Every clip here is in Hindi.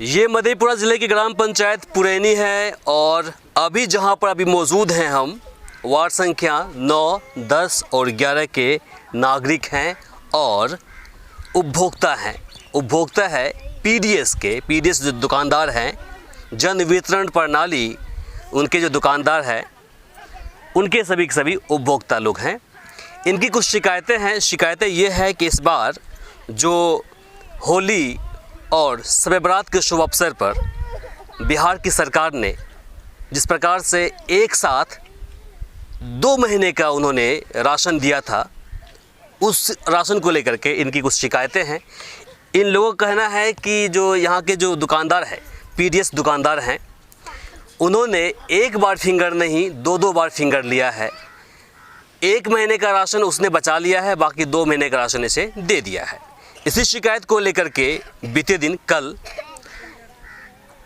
ये मधेपुरा ज़िले की ग्राम पंचायत पुरैनी है और अभी जहाँ पर अभी मौजूद हैं हम वार्ड संख्या 9, 10 और 11 के नागरिक हैं और उपभोक्ता हैं। उपभोक्ता है पीडीएस जो दुकानदार हैं, जन वितरण प्रणाली उनके जो दुकानदार हैं, उनके सभी उपभोक्ता लोग हैं। इनकी कुछ शिकायतें हैं। शिकायतें ये है कि इस बार जो होली और शब बारात के शुभ अवसर पर बिहार की सरकार ने जिस प्रकार से एक साथ 2 महीने का उन्होंने राशन दिया था, उस राशन को लेकर के इनकी कुछ शिकायतें हैं। इन लोगों का कहना है कि जो यहाँ के जो दुकानदार हैं, पीडीएस दुकानदार हैं, उन्होंने एक बार फिंगर नहीं 2-2 बार फिंगर लिया है। 1 महीने का राशन उसने बचा लिया है, बाकी 2 महीने का राशन इसे दे दिया है। इसी शिकायत को लेकर के बीते दिन कल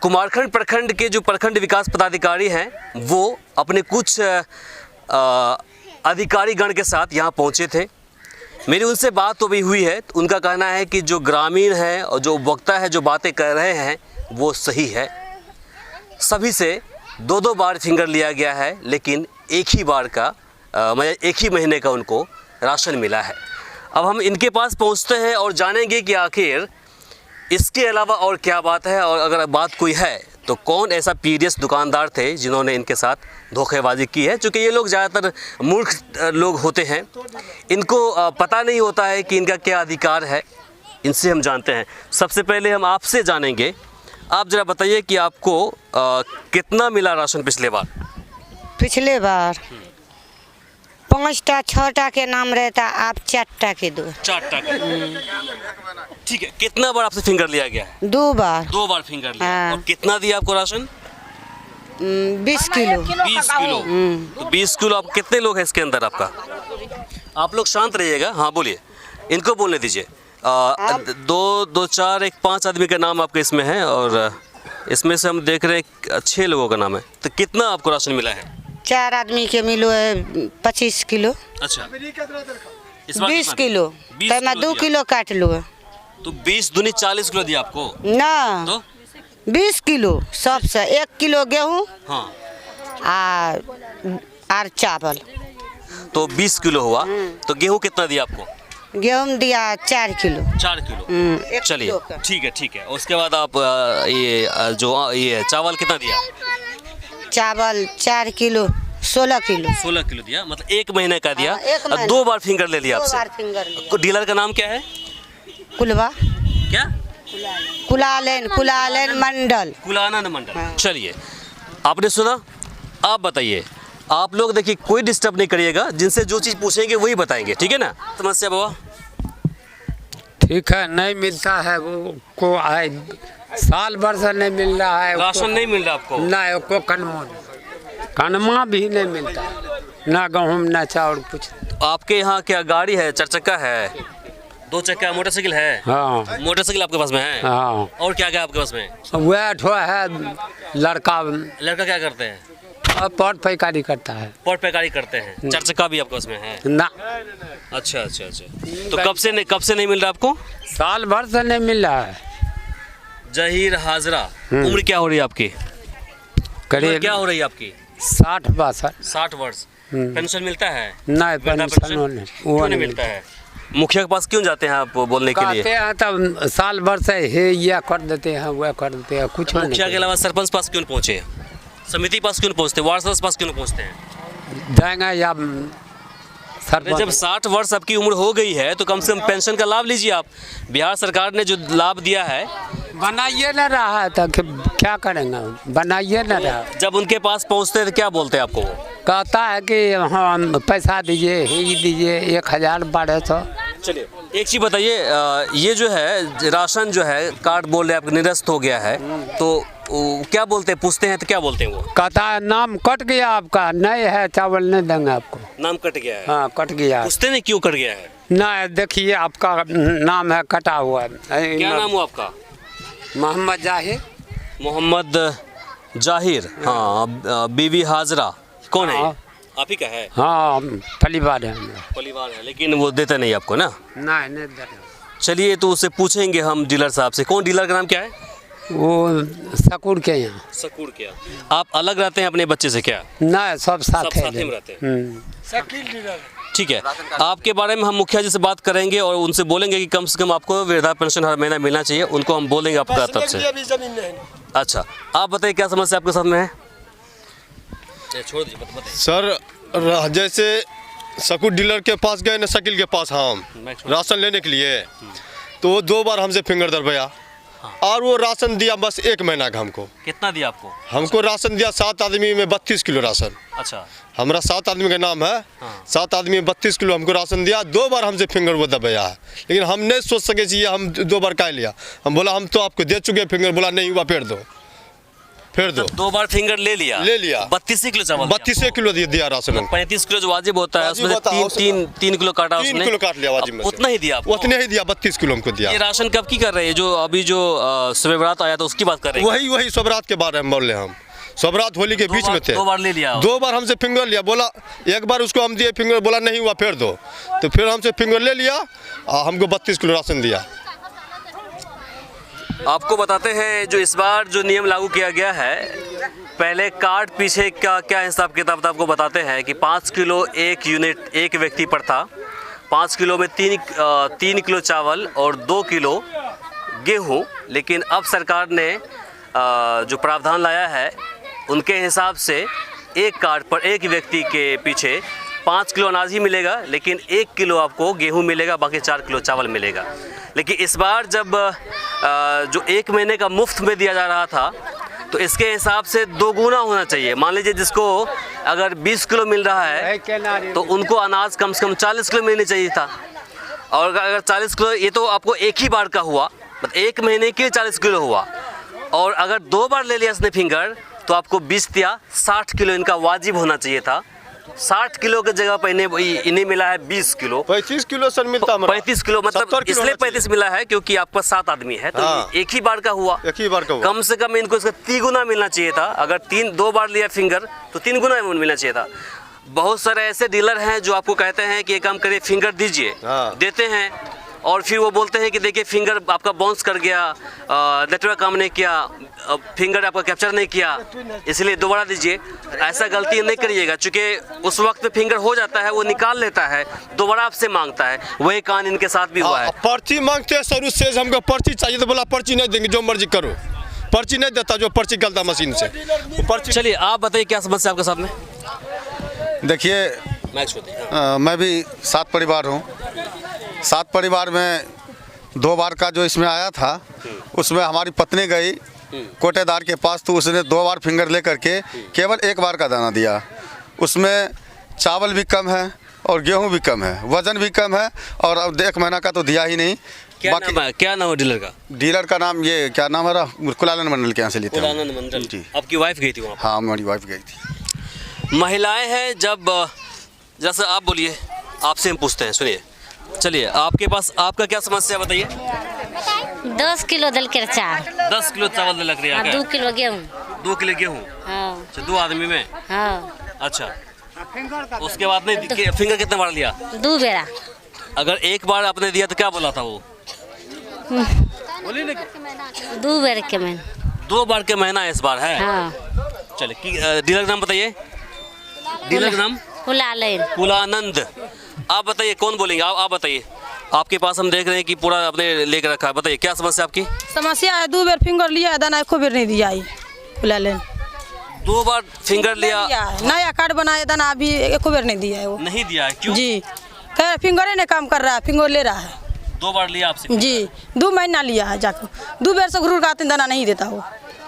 कुमारखंड प्रखंड के जो प्रखंड विकास पदाधिकारी हैं, वो अपने कुछ अधिकारी गण के साथ यहाँ पहुँचे थे। मेरी उनसे बात तो भी हुई है। तो उनका कहना है कि जो ग्रामीण है और जो उपभोक्ता है जो बातें कर रहे हैं वो सही है। सभी से 2-2 बार फिंगर लिया गया है, लेकिन एक ही महीने का उनको राशन मिला है। अब हम इनके पास पहुंचते हैं और जानेंगे कि आखिर इसके अलावा और क्या बात है, और अगर बात कोई है तो कौन ऐसा पीडीएस दुकानदार थे जिन्होंने इनके साथ धोखेबाजी की है। चूँकि ये लोग ज़्यादातर मूर्ख लोग होते हैं, इनको पता नहीं होता है कि इनका क्या अधिकार है। इनसे हम जानते हैं। सबसे पहले हम आपसे जानेंगे, आप ज़रा बताइए कि आपको कितना मिला राशन पिछले बार? पिछले बार 5टा 6टा के नाम रहता, आप 4टा के दो। 4टा के। ठीक है। कितना बार आपसे फिंगर लिया गया है? 2 बार। 2 बार फिंगर लिया। हाँ। और कितना दिया आपको राशन? 20 किलो। 20 किलो। तो 20 किलो। आप कितने लोग हैं इसके अंदर आपका? आप लोग शांत रहिएगा। हाँ बोलिए, इनको बोलने दीजिए। 2, 4, 1, 5 आदमी का नाम आपके इसमें है और इसमें से हम देख रहे हैं 6 लोगों का नाम है। तो कितना आपको राशन मिला है? 4 आदमी के मिलो है 25 किलो। अच्छा, 20 किलो तो मैं 2 किलो काट लूँ। तो 20 दूनी 40 किलो दिया आपको ना, तो 20 किलो सबसे 1 किलो गेहूँ। हाँ। और चावल। तो 20 किलो हुआ। तो गेहूँ कितना दिया आपको? गेहूँ दिया 4 किलो। 4 किलो। चलिए, ठीक है। उसके बाद आप ये चावल कितना दिया? चावल 4 किलो 16 किलो। 16 किलो दिया, मतलब 1 महीने का दिया। 2 बार फिंगर ले लिया आपसे। डीलर का नाम क्या है? कुलवा। क्या? कुलालन मंडल। कुलानंद मंडल। चलिए, आपने सुना। आप बताइए। आप लोग देखिए, कोई डिस्टर्ब नहीं करिएगा, जिनसे जो चीज़ पूछेंगे वही बताएंगे, ठीक है ना? समस्या बाबा? ठीक है, नहीं मिलता है वो को आए साल भर से नहीं मिल रहा है। राशन नहीं मिल रहा आपको? ना को कनमा भी नहीं मिलता, ना गेहूँ ना चावल कुछ। आपके यहाँ क्या गाड़ी है? 4 चक्का है? 2 चक्का मोटरसाइकिल है? हाँ, मोटरसाइकिल आपके पास में है? हाँ। और क्या क्या आपके पास में? वह ठो है लड़का क्या करते हैं? पट पैकारी करता है। पट पैकारी करते हैं। 4 चक्का भी आपके पास में है? ना। अच्छा। तो कब से नहीं मिल रहा आपको? साल भर से नहीं मिल रहा है। जहीर हाजरा। उम्र क्या हो रही है आपकी? करीब क्या हो रही है आपकी? 60 वर्ष। पेंशन मिलता है? नहीं, पेंशन वो नहीं मिलता है। मुखिया के पास क्यों जाते हैं आप बोलने के लिए? कहते हैं तब साल भर से ये कर देते हैं, वह कर देते हैं, कुछ नहीं। मुखिया के अलावा सरपंच पास क्यों पहुँचे? समिति पास क्यों पहुँचते? वार्ड सदस्य पास क्यों पहुँचते हैं? देंगे या जब 60 वर्ष आपकी उम्र हो गई है तो कम से कम पेंशन का लाभ लीजिए आप। बिहार सरकार ने जो लाभ दिया है, बनाइए न रहा है तो क्या करेंगे, बनाइए न रहा। जब उनके पास पहुंचते तो क्या बोलते हैं आपको? वो कहता है कि हाँ पैसा दीजिए, ही दीजिए 1000-1200। चलिए, एक चीज़ बताइए, ये जो है राशन जो है कार्ड बोल रहे आपका निरस्त हो गया है, तो क्या बोलते हैं? पूछते हैं तो क्या बोलते हैं वो? कहता है नाम कट गया आपका, नहीं है चावल नहीं देंगे आपको। नाम कट गया है? हाँ, कट गया। पूछते नहीं क्यों कट गया है? ना, देखिए आपका नाम है कटा हुआ। क्या नाम हुआ आपका? मोहम्मद जाहिर। हाँ, बीवी हाजरा कौन है? आप ही का है? हाँ, परिवार है, लेकिन वो देते नहीं आपको ना? नहीं देते। चलिए, तो उससे पूछेंगे हम डीलर साहब से। कौन डीलर का नाम क्या है? वो सकूर के यहाँ। सकूर के यहाँ। आप अलग रहते हैं अपने बच्चे से क्या? ना, सब साथ सब है। साथ में रहते हैं। ठीक है, आपके बारे में हम मुखिया जी से बात करेंगे और उनसे बोलेंगे कि कम से कम आपको वृद्धा पेंशन हर महीना मिलना चाहिए, उनको हम बोलेंगे आपका तरफ से। अच्छा, आप बताइए क्या समस्या आपके साथ में है? छोड़ दीजिए, बताइए। सर जैसे सकूर डीलर के पास गए ना, शकील के पास हम राशन लेने के लिए, तो वो 2 बार हमसे फिंगर दरबाया और वो राशन दिया बस 1 महीना का हमको। कितना दिया आपको? हमको राशन दिया 7 आदमी में 32 किलो राशन। अच्छा, हमारा 7 आदमी का नाम है। 7 आदमी में 32 किलो हमको राशन दिया। 2 बार हमसे फिंगर वो दबाया है, लेकिन हम नहीं सोच सके कि हम 2 बार क्या लिया। हम बोला हम तो आपको दे चुके फिंगर, बोला नहीं हुआ फिर दो। 2 बार फिंगर ले लिया। 32 किलो चावल, 32 किलो दिया राशन। 35 किलो जो वाजिब होता है उसमें से 3 किलो काटा, 3 किलो काट लिया वाजिब में से। उतना ही दिया आपको? उतने ही दिया, 32 किलो हमको दिया। ये राशन कब की कर रहे हैं? जो अभी जो शब बारात आया था उसकी बात कर रहे हैं? वही शबरात के बारे में बोल रहे हैं हम। शबरात होली के बीच में थे। 2 बार ले लिया? 2 बार हमसे फिंगर लिया, बोला 1 बार उसको हम दिए फिंगर, बोला नहीं हुआ फिर दो। तो फिर हमसे फिंगर ले लिया और हमको 32 किलो राशन दिया। आपको बताते हैं जो इस बार जो नियम लागू किया गया है, पहले कार्ड पीछे का क्या हिसाब किताब था आपको बताते हैं कि 5 किलो 1 यूनिट एक व्यक्ति पर था। 5 किलो में 3 किलो चावल और 2 किलो गेहूं। लेकिन अब सरकार ने जो प्रावधान लाया है उनके हिसाब से एक कार्ड पर एक व्यक्ति के पीछे 5 किलो अनाज ही मिलेगा, लेकिन 1 किलो आपको गेहूं मिलेगा, बाकी 4 किलो चावल मिलेगा। लेकिन इस बार जब जो 1 महीने का मुफ्त में दिया जा रहा था, तो इसके हिसाब से 2 गुना होना चाहिए। मान लीजिए जिसको अगर 20 किलो मिल रहा है तो उनको अनाज कम से कम 40 किलो मिलनी चाहिए था। और अगर 40 किलो, ये तो आपको एक ही बार का हुआ, मतलब 1 महीने के 40 किलो हुआ। और अगर 2 बार ले लिया इसने फिंगर तो आपको 20 या 60 किलो इनका वाजिब होना चाहिए था। 60 किलो की जगह पर इन्हें मिला है 20 किलो। 35 किलो सर मिलता है। 35 किलो मतलब इसलिए 35 मिला है क्योंकि आपका 7 आदमी है, तो एक ही बार का हुआ। एक ही बार का हुआ। कम से कम इनको इसका 3 गुना मिलना चाहिए था। अगर 2 बार लिया फिंगर तो 3 गुना मिलना चाहिए था। बहुत सारे ऐसे डीलर हैं जो आपको कहते हैं कि ये काम करिए, फिंगर दीजिए, देते हैं और फिर वो बोलते हैं कि देखिए फिंगर आपका बाउंस कर गया, नेटवर्क काम नहीं किया, फिंगर आपका कैप्चर नहीं किया, इसलिए दोबारा दीजिए। ऐसा गलती नहीं करिएगा, चूँकि उस वक्त फिंगर हो जाता है, वो निकाल लेता है, दोबारा आपसे मांगता है। वही कान इनके साथ भी हुआ है। पर्ची मांगते हैं सर, उससे हमको पर्ची चाहिए तो बोला पर्ची नहीं देंगे, जो मर्जी करो। पर्ची नहीं देता, जो पर्ची गलता मशीन से पर्ची। चलिए आप बताइए क्या समस्या आपके साथ में? देखिए, मैं भी 7 परिवार हूँ। 7 परिवार में 2 बार का जो इसमें आया था, उसमें हमारी पत्नी गई कोटेदार के पास, तो उसने 2 बार फिंगर ले करके केवल 1 बार का दाना दिया। उसमें चावल भी कम है और गेहूं भी कम है, वजन भी कम है, और अब 1 महीना का तो दिया ही नहीं। क्या नाम है डीलर का? डीलर का नाम ये क्या नाम है, कुलानंद मंडल के यहाँ से लेते हैं। मंडल जी। आपकी वाइफ गई थी वहाँ? हाँ, हमारी वाइफ गई थी। महिलाएं हैं, जब जैसे आप बोलिए, आपसे हम पूछते हैं, सुनिए। चलिए, आपके पास आपका क्या समस्या बताइए? 10 किलो दल के चार, 10 किलो चावल लग रही है। 2 किलो गेहूँ। 2 किलो गेहूँ? हाँ। अच्छा, 2 आदमी में? हाँ। अच्छा, उसके बाद नहीं फिंगर कितने बार लिया? 2 बेरा। अगर 1 बार आपने दिया तो क्या बोला था वो? 2 बेर के महीना। 2 बार के महीना इस बार है। हाँ। चलिए, डीलर का नाम बताइए। डीलर का नाम? कुलानंद। आप बताइए, कौन बोलेंगे? आप बताइए। आपके पास हम देख रहे हैं कि पूरा आपने लेकर रखा है, बताइए क्या समस्या आपकी? समस्या है 2 बेर फिंगर लिया है, दाना 1 बेर नहीं दिया है। 2 बार फिंगर लिया, नया कार्ड बनाया, दाना अभी 1 बेर नहीं दिया है। वो नहीं दिया है, क्यों? जी, कह फिंगरे ने काम कर रहा है, फिंगर ले रहा है। 2 बार लिया आपसे? जी, 2 महीना लिया है जाकर, 2 बेर से घुरूर का दाना नहीं देता वो।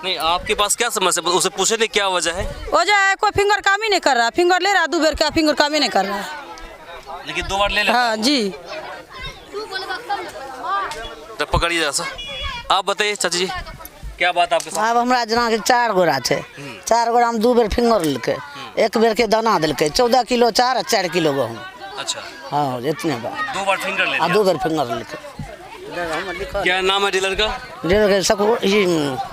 नहीं, आपके पास क्या समस्या, उसे पूछे नहीं क्या वजह है? वजह है कोई फिंगर काम ही नहीं कर रहा, फिंगर ले रहा है 2 बेर का, फिंगर काम ही नहीं कर रहा है। लेकिन 2 बार ले लेता। हाँ जी। तो पकड़िए जैसा। आप बताइए चाची जी, क्या बात आपके साथ? अब हमरा जना के 4 गोरा है, 4 गोरा में 2 बेर फिंगर लेके, 1 बेर के दाना दिलके, 14 किलो चार और 4 किलो गेहूँ। अच्छा, हाँ, इतने बार 2 बार फिंगर ले लिया। 2 बेर फिंगर लेके। क्या नाम है डीलर का? डीलर के सकूर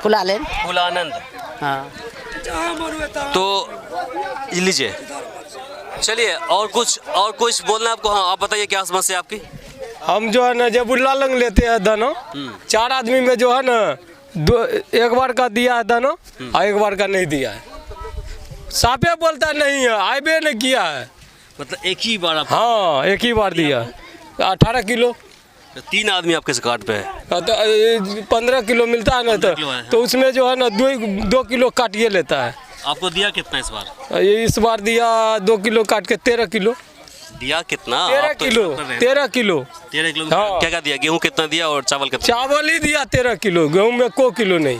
कुलानंद। कुलानंद। हाँ। तो लीजिए। चलिए, और कुछ बोलना आपको? हाँ, आप बताइए क्या समस्या है आपकी? हम जो है ना जब उल्ला लंग लेते हैं दाना, 4 आदमी में जो है ना एक बार का दिया है दाना और एक बार का नहीं दिया है। साफे बोलता नहीं है, आइबे नहीं किया है। मतलब एक ही बार आप हाँ एक ही बार दिया 18 किलो। 3 आदमी आपके कार्ड पे है। तो 15 किलो मिलता है ना, 15 किलो है। तो उसमें जो है ना 2 किलो काट ये लेता है। आपको दिया कितना इस बार? ये इस बार दिया 2 किलो काट के 13 किलो। दिया कितना? 13 आप तो किलो कर रहे हैं। 13 किलो 13 किलो हाँ। क्या क्या दिया? गेहूं कितना दिया और चावल कितना? चावल ही दिया 13 किलो, गेहूँ में को किलो नहीं।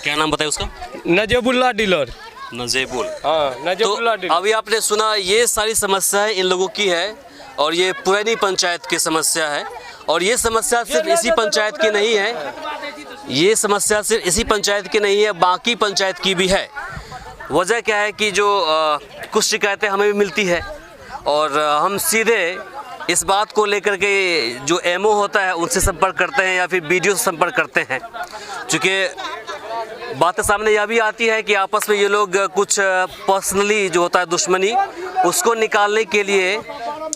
क्या नाम बताया उसका? नजेबुल्ला डीलर। नजेबुल। हाँ तो नजेबुल्ला डीलर। अभी आपने सुना, ये सारी समस्याएं इन लोगों की है और ये पुरानी पंचायत की समस्या है। और ये समस्या सिर्फ इसी पंचायत की नहीं है, ये समस्या सिर्फ इसी पंचायत की नहीं है, बाकी पंचायत की भी है। वजह क्या है कि जो कुछ शिकायतें हमें भी मिलती है और हम सीधे इस बात को लेकर के जो एमओ होता है उनसे संपर्क करते हैं या फिर बीडीओ से संपर्क करते हैं। चूँकि बातें सामने यह भी आती है कि आपस में ये लोग कुछ पर्सनली जो होता है दुश्मनी, उसको निकालने के लिए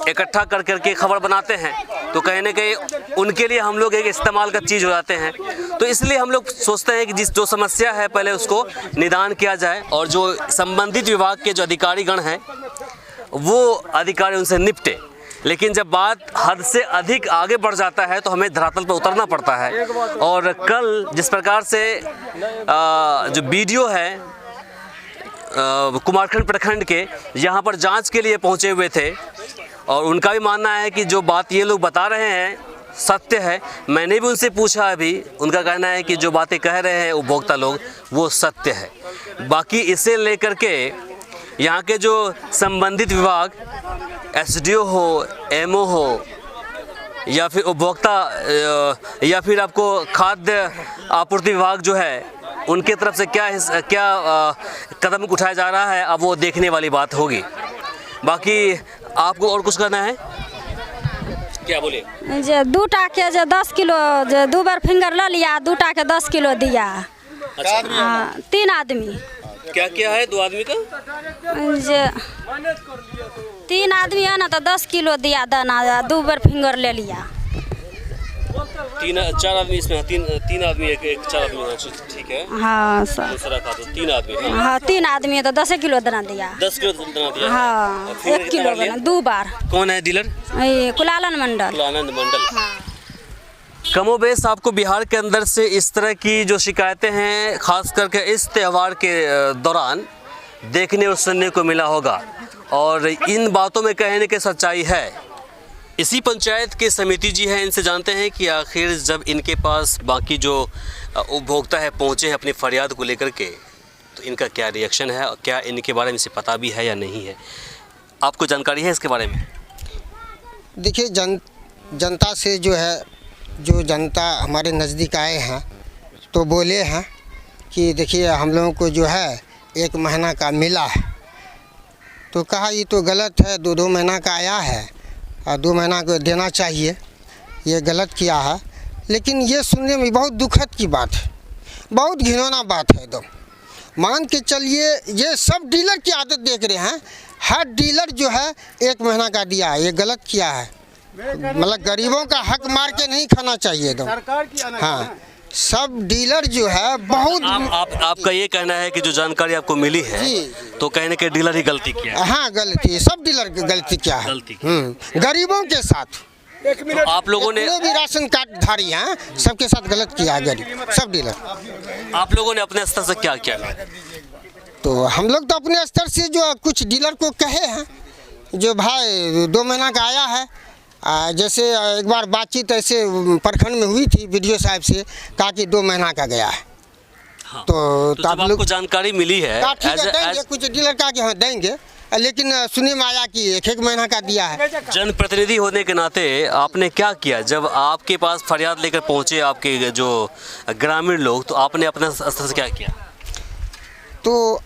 इकट्ठा कर करके खबर बनाते हैं। तो कहीं ना कहीं उनके लिए हम लोग एक इस्तेमाल का चीज़ हो जाते हैं। तो इसलिए हम लोग सोचते हैं कि जो समस्या है पहले उसको निदान किया जाए और जो संबंधित विभाग के जो अधिकारीगण हैं वो अधिकारी उनसे निपटे। लेकिन जब बात हद से अधिक आगे बढ़ जाता है तो हमें धरातल पर उतरना पड़ता है। और कल जिस प्रकार से जो बीडीओ है कुमारखंड प्रखंड के यहाँ पर जांच के लिए पहुँचे हुए थे और उनका भी मानना है कि जो बात ये लोग बता रहे हैं सत्य है। मैंने भी उनसे पूछा, अभी उनका कहना है कि जो बातें कह रहे हैं उपभोक्ता लोग वो सत्य है। बाकी इसे लेकर के यहाँ के जो संबंधित विभाग, एसडीओ हो, एमओ हो या फिर उपभोक्ता या फिर आपको खाद्य आपूर्ति विभाग जो है, उनके तरफ से क्या कदम उठाया जा रहा है, अब वो देखने वाली बात होगी। बाकी आपको और कुछ करना है क्या? बोलिए। जे 2 टा के जे 10 किलो जे 2 बार फिंगर ले लिया, 2 टा के 10 किलो दिया। अच्छा। 3 आदमी। क्या क्या है 2 आदमी का? जे 3 आदमी है ना तो 10 किलो दिया दाना, 2 बार फिंगर ले लिया। 4 आदमी इसमें, 3 आदमी एक 4 आदमी, ठीक है। हाँ सर। दूसरा खा दो 3 आदमी। हाँ 3 आदमी है तो 10 किलो दाना दिया। 10 किलो दाना दिया। हाँ 1 किलो दाना 2 बार। कौन है डीलर? कुलालन मंडल। कुलानंद मंडल। कमोबेश आपको बिहार के अंदर से इस तरह की जो शिकायतें हैं खास करके इस त्यौहार के दौरान देखने और सुनने को मिला होगा। और इन बातों में कहने की सच्चाई है। इसी पंचायत के समिति जी हैं, इनसे जानते हैं कि आखिर जब इनके पास बाकी जो उपभोक्ता है पहुँचे हैं अपनी फरियाद को लेकर के, तो इनका क्या रिएक्शन है और क्या इनके बारे में इसे पता भी है या नहीं है? आपको जानकारी है इसके बारे में? देखिए जनता से जो है, जो जनता हमारे नज़दीक आए हैं तो बोले हैं कि देखिए हम लोगों को जो है 1 महीना का मिला है। तो कहा ये तो गलत है, 2 महीना का आया है और 2 महीना को देना चाहिए, ये गलत किया है। लेकिन ये सुनने में बहुत दुखद की बात है, बहुत घिनौना बात है एकदम। मान के चलिए ये सब डीलर की आदत देख रहे हैं, हर डीलर जो है 1 महीना का दिया है, ये गलत किया है। मतलब गरीबों का हक मार के नहीं खाना चाहिए एकदम। हाँ सब डीलर जो है बहुत आपका ये कहना है कि जो जानकारी आपको मिली है तो कहने के डीलर ही गलती किया है? हाँ गलती, सब डीलर गलती किया है। गरीबों के साथ तो आप लोगों ने भी राशन कार्ड धारी हैं, सबके साथ गलत किया है गरीब सब डीलर। आप लोगों ने अपने स्तर से क्या किया? तो हम लोग तो अपने स्तर से जो कुछ डीलर को कहे हैं जो भाई 2 महीना का आया है। जैसे एक बार बातचीत ऐसे प्रखंड में हुई थी, वीडियो साहब से कहा कि 2 महीना का गया है। हाँ। तो जब आपको जानकारी मिली है देंगे, कुछ डीलर कहा कि हाँ देंगे, लेकिन सुनने में आया कि 1 महीना का दिया है। जनप्रतिनिधि होने के नाते आपने क्या किया जब आपके पास फरियाद लेकर पहुंचे आपके जो ग्रामीण लोग, तो आपने अपने स्तर से क्या किया? तो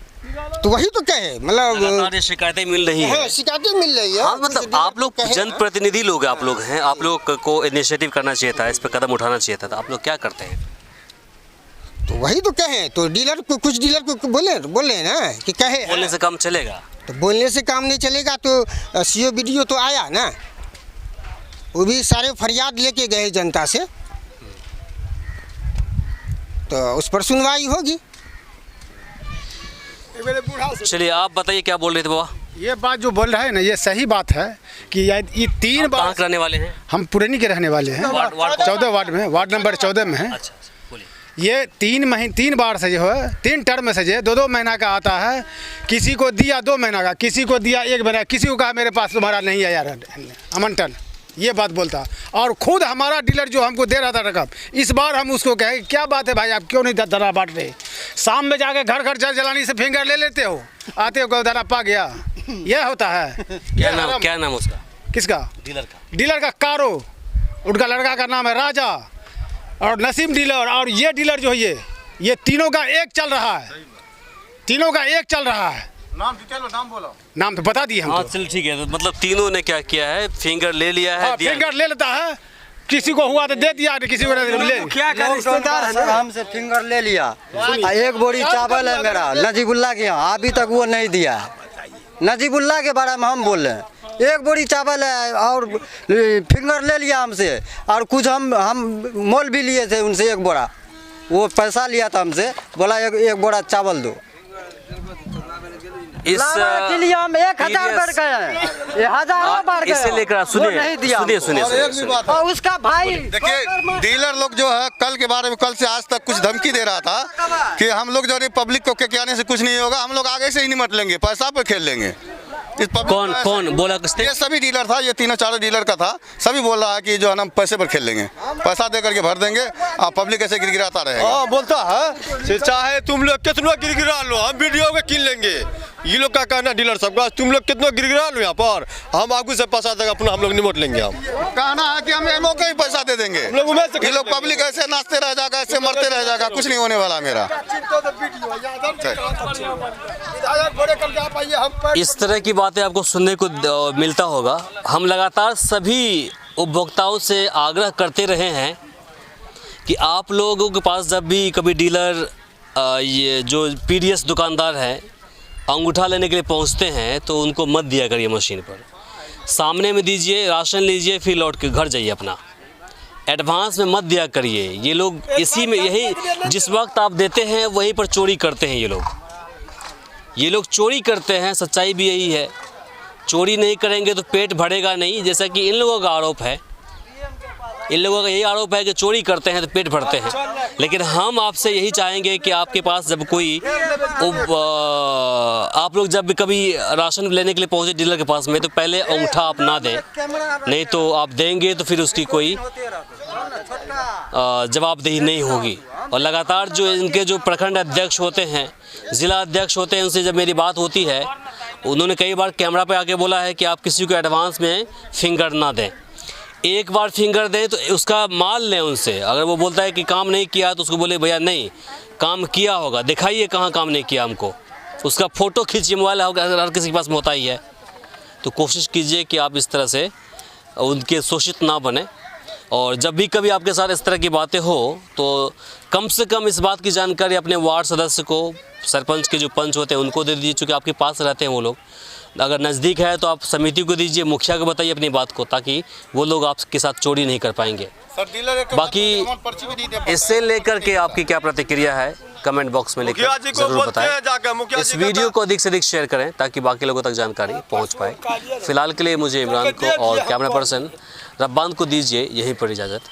वही तो कहे, मतलब शिकायतें मिल रही है। शिकायतें मिल रही है। हाँ मतलब आप लोग जनप्रतिनिधि लोग आप लोग हैं, आप लोग को इनिशिएटिव करना चाहिए था, इस पर कदम उठाना चाहिए था। तो आप लोग क्या करते हैं? तो वही तो कहे, तो डीलर को कुछ डीलर को बोले ना कि कहे बोलने से काम चलेगा? तो बोलने से काम नहीं चलेगा। तो सीओ वीडियो तो आया ना, वो भी सारे फरियाद लेके गए जनता से। तो उस पर सुनवाई होगी। चलिए आप बताइए क्या बोल रहे थे बाबा। ये बात जो बोल रहा है ना, ये सही बात है कि ये 3 बार। कहाँ के रहने वाले हैं? हम पुरैनी के रहने वाले हैं, 14 वार्ड में, वार्ड नंबर 14 में है। अच्छा बोलिए। ये 3 बार से जो है 3 टर्म से जो 2-2 महीना का आता है। किसी को दिया 2 महीना का, किसी को दिया 1 महीना, किसी को कहा मेरे पास तुम्हारा नहीं है यार अमंटन, ये बात बोलता। और खुद हमारा डीलर जो हमको दे रहा था रकम, इस बार हम उसको कहे क्या बात है भाई, आप क्यों नहीं धरा बांट रहे? शाम में जाके घर घर जलानी से फिंगर ले लेते हो, आते हो धरा पा गया, यह होता है। क्या नाम उसका? किसका? डीलर का कारो, उनका लड़का का नाम है राजा और नसीम डीलर। और ये डीलर जो है ये तीनों का एक चल रहा है, तीनों का एक चल रहा है। नाम डिटेल नाम बोलो। नाम तो बता दिए हम। हाँ चल ठीक है, तो मतलब तीनों ने क्या किया है, फिंगर ले लिया है। हाँ, फिंगर ले लेता है, किसी को हुआ तो दे दिया, किसी को नहीं ले। क्या रिश्तेदार है ना, हमसे फिंगर ले लिया। 1 बोरी चावल है मेरा नजीबुल्ला के यहाँ, अभी तक वो नहीं दिया है। नजीबुल्ला के बारे में हम बोल रहे हैं, 1 बोरी चावल है और फिंगर ले लिया हमसे। और कुछ हम मोल भी लिए थे उनसे 1 बोरा, वो पैसा लिया था हमसे, बोला 1 बोरा चावल दो। इस के लिए हम 1000 बार गए हैं, ये हजारों बार गए, इसे लेकर सुनिए। और उसका भाई देखिए डीलर लोग जो है कल के बारे में, कल से आज तक कुछ धमकी दे रहा था कि हम लोग जो है पब्लिक को के आने से कुछ नहीं होगा, हम लोग आगे से ही निमट लेंगे, पैसा पे खेल लेंगे। कौन बोला? ये सभी डीलर था, ये 3-4 डीलर का था, सभी बोल रहा है कि जो है ना पैसे पर खेल लेंगे, पैसा दे करके भर देंगे, पब्लिक ऐसे गिरगिराता रहेगा। हाँ बोलता है, चाहे तुम लोग कितना गिरगिरा लो, हम वीडियो में किन लेंगे। ये लोग का कहना डीलर सबका, तुम लोग कितना गिरगिरा लो यहाँ पर, हम आपको से पैसा देगा अपना, हम लोग निमट लेंगे। हम कहना है कि हम एमओ को ही पैसा दे देंगे, ये लोग पब्लिक ऐसे नाचते रह जाएगा, ऐसे मरते रह जाएगा, कुछ नहीं होने वाला मेरा। इस तरह की बातें आपको सुनने को मिलता होगा। हम लगातार सभी उपभोक्ताओं से आग्रह करते रहे हैं कि आप लोगों के पास जब भी कभी डीलर ये जो पीडीएस दुकानदार है अंगूठा लेने के लिए पहुंचते हैं तो उनको मत दिया करिए मशीन पर, सामने में दीजिए, राशन लीजिए, फिर लौट के घर जाइए अपना। एडवांस में मत दिया करिए। ये लोग इसी में, यही जिस वक्त आप देते हैं वहीं पर चोरी करते हैं ये लोग चोरी करते हैं। सच्चाई भी यही है, चोरी नहीं करेंगे तो पेट भरेगा नहीं, जैसा कि इन लोगों का आरोप है। इन लोगों का यही आरोप है कि चोरी करते हैं तो पेट भरते हैं। लेकिन हम आपसे यही चाहेंगे कि आपके पास जब कोई आप लोग जब भी कभी राशन लेने के लिए पहुंचे डीलर के पास में, तो पहले अंगूठा आप ना दें, नहीं तो आप देंगे तो फिर उसकी कोई जवाबदेही नहीं होगी। और लगातार जो इनके जो प्रखंड अध्यक्ष होते हैं, ज़िला अध्यक्ष होते हैं, उनसे जब मेरी बात होती है, उन्होंने कई बार कैमरा पे आके बोला है कि आप किसी को एडवांस में फिंगर ना दें। एक बार फिंगर दें तो उसका माल लें उनसे। अगर वो बोलता है कि काम नहीं किया तो उसको बोले भैया नहीं, काम किया होगा, दिखाइए कहाँ काम नहीं किया हमको, उसका फ़ोटो खींचिए, मोबाइल हर किसी के पास में होता ही है। तो कोशिश कीजिए कि आप इस तरह से उनके शोषित ना बने। और जब भी कभी आपके साथ इस तरह की बातें हो तो कम से कम इस बात की जानकारी अपने वार्ड सदस्य को, सरपंच के जो पंच होते हैं उनको दे दीजिए, चूँकि आपके पास रहते हैं वो लोग। अगर नज़दीक है तो आप समिति को दीजिए, मुखिया को बताइए अपनी बात को, ताकि वो लोग आपके साथ चोरी नहीं कर पाएंगे। बाकी इससे लेकर के आपकी क्या प्रतिक्रिया है कमेंट बॉक्स में लिखकर ज़रूर बताएं। इस वीडियो को अधिक से अधिक शेयर करें ताकि बाकी लोगों तक जानकारी पहुंच पाए। फिलहाल के लिए मुझे इमरान को और कैमरा पर्सन रब्बान को दीजिए यहीं पर इजाज़त।